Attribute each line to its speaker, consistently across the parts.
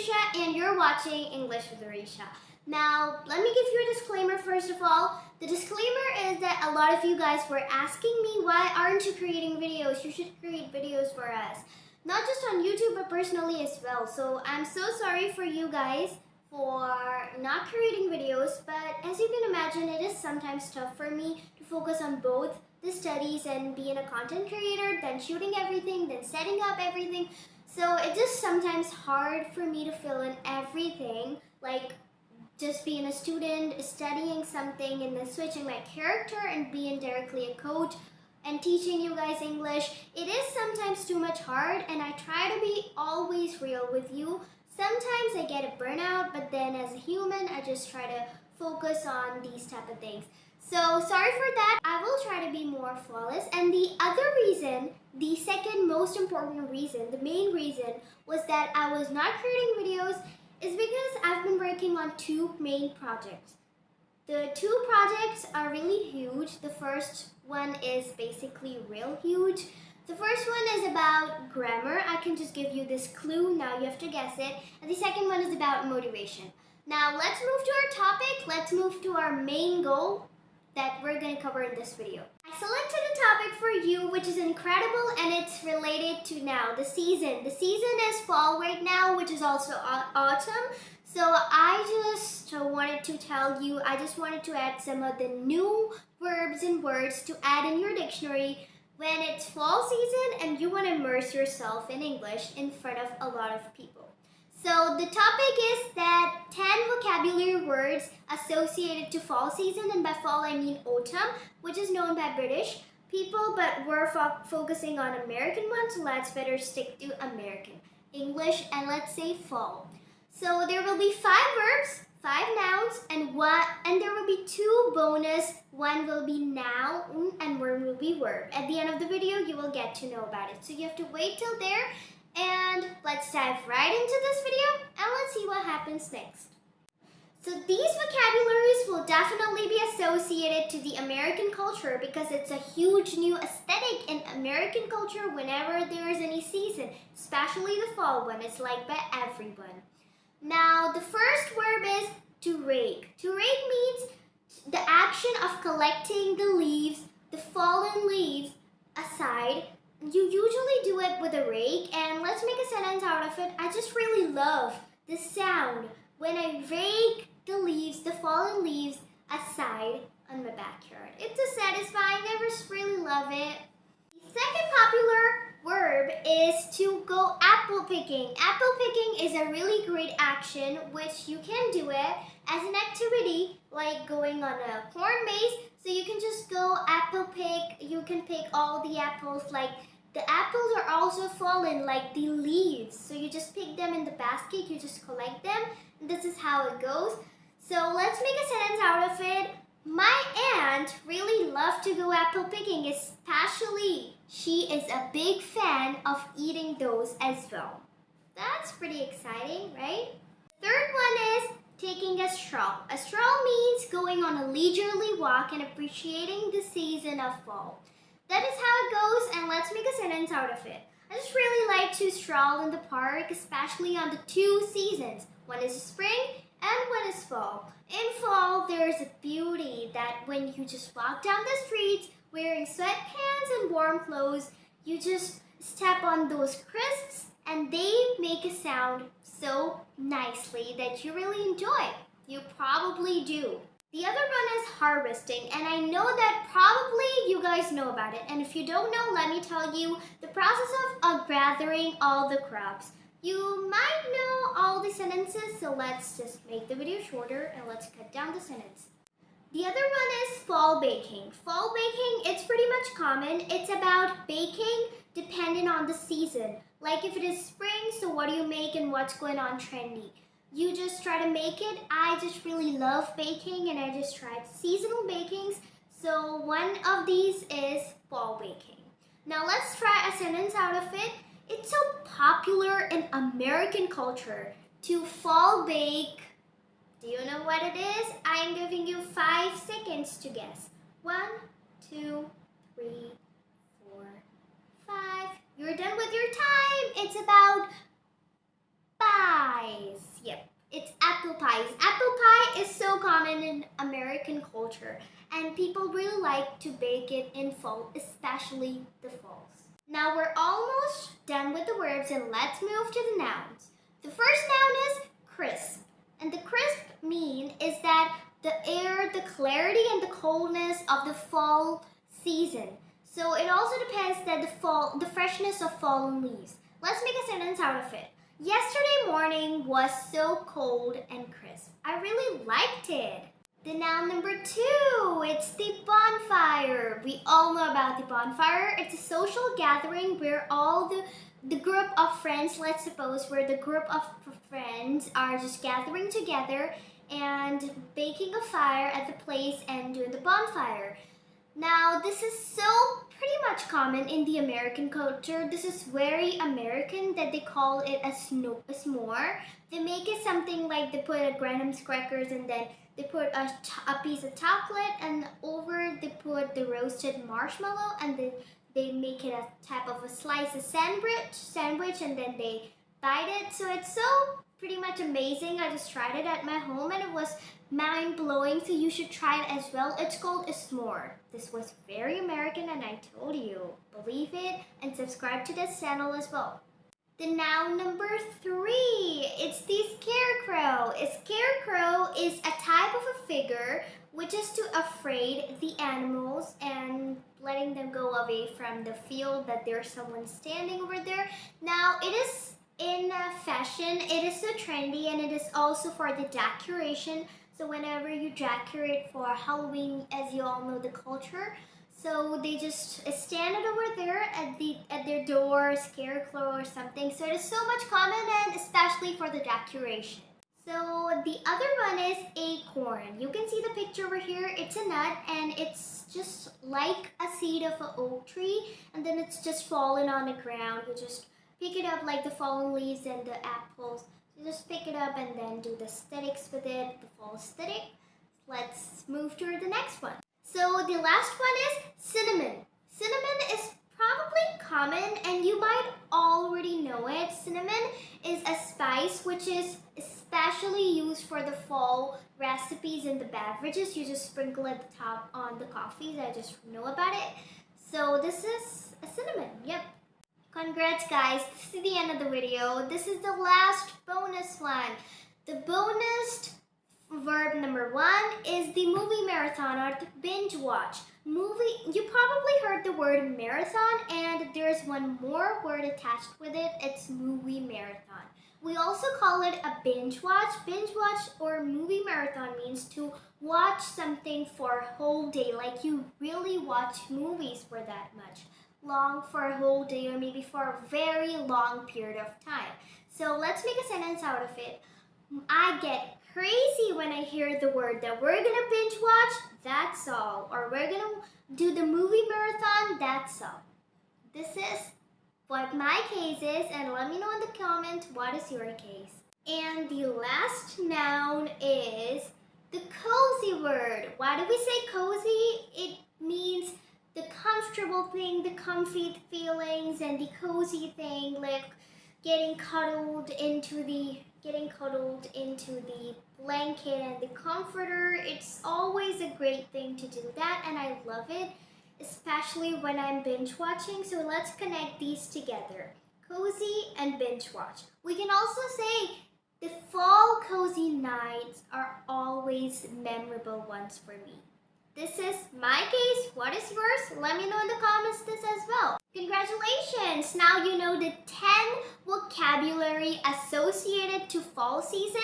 Speaker 1: Risha and you're watching English with Risha. Now, let me give you a disclaimer first of all. The disclaimer is that a lot of you guys were asking me, why aren't you creating videos? You should create videos for us. Not just on YouTube, but personally as well. So I'm so sorry for you guys for not creating videos, but as you can imagine, it is sometimes tough for me to focus on both the studies and being a content creator, then shooting everything, then setting up everything. So it's just sometimes hard for me to fill in everything, like just being a student, studying something, and then switching my character and being directly a coach and teaching you guys English. It is sometimes too much hard, and I try to be always real with you. Sometimes I get a burnout, but then as a human, I just try to focus on these type of things. So sorry for that. I will try to be more flawless. And the other reason, the second most important reason, the main reason was that I was not creating videos is because I've been working on two main projects. The two projects are really huge. The first one is basically real huge. The first one is about grammar. I can just give you this clue. Now you have to guess it. And the second one is about motivation. Now let's move to our topic. Let's move to our main goal that we're going to cover in this video. I selected a topic for you which is incredible, and it's related to now the season. The season is fall right now, which is also autumn. So I just wanted to tell you, I just wanted to add some of the new verbs and words to add in your dictionary when it's fall season and you want to immerse yourself in English in front of a lot of people. So the topic is that 10 vocabulary words associated to fall season, and by fall I mean autumn, which is known by British people, but we're focusing on American ones, so let's better stick to American English and let's say fall. So there will be 5 verbs, 5 nouns, and there will be 2 bonus. One will be noun and one will be verb. At the end of the video, you will get to know about it. So you have to wait till there. And let's dive right into this video and let's see what happens next. So these vocabularies will definitely be associated to the American culture because it's a huge new aesthetic in American culture whenever there is any season, especially the fall one. It's liked by everyone. Now the first verb is to rake. To rake means the action of collecting the leaves, the fallen leaves aside. You usually do it with a rake, and let's make a sentence out of it. I just really love the sound when I rake the leaves, the fallen leaves aside on my backyard. It's a satisfying, I just really love it. The second popular verb is to go apple picking. Apple picking is a really great action which you can do it as an activity like going on a corn maze. So you can just go apple pick. You can pick all the apples, like the apples are also fallen like the leaves. So you just pick them in the basket, you just collect them. And this is how it goes. So let's make a sentence out of it. My aunt really loved to go apple picking, especially she is a big fan of eating those as well. That's pretty exciting, right? Third one is taking a stroll. A stroll means going on a leisurely walk and appreciating the season of fall. That is how it goes, and let's make a sentence out of it. I just really like to stroll in the park, especially on the 2 seasons. One is spring and one is fall. In fall, there is a beauty that when you just walk down the streets wearing sweatpants and warm clothes, you just step on those crisps and they make a sound so nicely that you really enjoy. You probably do. The other one is harvesting, and I know that probably you guys know about it, and if you don't know, let me tell you the process of gathering all the crops. You might know all the sentences, so let's just make the video shorter and let's cut down the sentence. The other one is fall baking. Fall baking, it's pretty much common. It's about baking depending on the season. Like if it is spring, so what do you make and what's going on trendy? You just try to make it. I just really love baking and I just tried seasonal bakings. So one of these is fall baking. Now let's try a sentence out of it. It's so popular in American culture to fall bake. Do you know what it is? I am giving you 5 seconds to guess. 1, 2, 3, 4, 5. You're done with your time. It's about pies. apple pies. Apple pie is so common in American culture, and people really like to bake it in fall, especially the falls. Now we're almost done with the verbs, and let's move to the nouns. The first noun is crisp, and the crisp mean is that the air, the clarity and the coldness of the fall season. So it also depends that the freshness of fallen leaves. Let's make a sentence out of it. Yesterday morning was so cold and crisp. I really liked it. The noun number 2, it's the bonfire. We all know about the bonfire. It's a social gathering where all the group of friends, let's suppose where the group of friends are just gathering together and baking a fire at the place and doing the bonfire. Now, this is so pretty much common in the American culture. This is very American that they call it a s'more. They make it something like they put a graham crackers and then they put a piece of chocolate, and over they put the roasted marshmallow, and then they make it a type of a slice of sandwich and then they bite it. So it's so pretty much amazing. I just tried it at my home and it was mind-blowing, so you should try it as well. It's called a s'more. This was very American and I told you. Believe it and subscribe to this channel as well. The noun number 3, it's the scarecrow. A scarecrow is a type of a figure which is to afraid the animals and letting them go away from the field that there's someone standing over there. Now it is in fashion, it is so trendy, and it is also for the decoration. So whenever you decorate for Halloween, as you all know the culture, so they just stand it over there at their door, scarecrow or something. So it is so much common, and especially for the decoration. So the other one is acorn. You can see the picture over here. It's a nut and it's just like a seed of an oak tree, and then it's just fallen on the ground. You just pick it up like the fallen leaves and the apples. You just pick it up and then do the aesthetics with it, the fall aesthetic. Let's move to the next one. So the last one is cinnamon. Cinnamon is probably common and you might already know it. Cinnamon is a spice which is especially used for the fall recipes and the beverages. You just sprinkle at the top on the coffees. I just know about it. So this is a cinnamon. Yep. Congrats guys, this is the end of the video. This is the last bonus one. The bonus verb number 1 is the movie marathon or the binge watch. You probably heard the word marathon, and there's one more word attached with it. It's movie marathon. We also call it a binge watch. Binge watch or movie marathon means to watch something for a whole day, like you really watch movies for that much long, for a whole day, or maybe for a very long period of time. So let's make a sentence out of it. I get crazy when I hear the word that we're gonna binge watch, that's all. Or we're gonna do the movie marathon, that's all. This is what my case is, and let me know in the comments what is your case. And the last noun is the cozy word. Why do we say cozy? It means the comfortable thing, the comfy feelings, and the cozy thing, like getting cuddled into the blanket and the comforter. It's always a great thing to do that, and I love it, especially when I'm binge watching. So let's connect these together, cozy and binge watch. We can also say the fall cozy nights are always memorable ones for me. This is my case. What is yours? Let me know in the comments this as well. Congratulations! Now you know the 10 vocabulary associated to fall season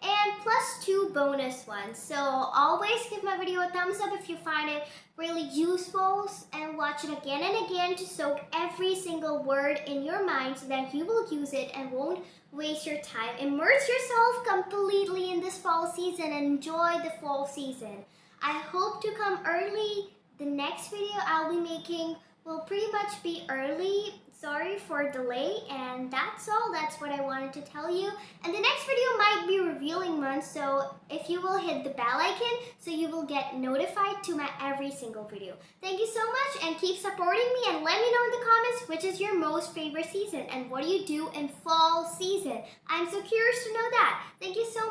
Speaker 1: and plus 2 bonus ones. So always give my video a thumbs up if you find it really useful, and watch it again and again to soak every single word in your mind so that you will use it and won't waste your time. Immerse yourself completely in this fall season and enjoy the fall season. I hope to come early. The next video I'll be making will pretty much be early. Sorry for delay, and that's all. That's what I wanted to tell you. And the next video might be revealing month, so if you will hit the bell icon so you will get notified to my every single video. Thank you so much, and keep supporting me, and let me know in the comments which is your most favorite season and what do you do in fall season. I'm so curious to know that. Thank you so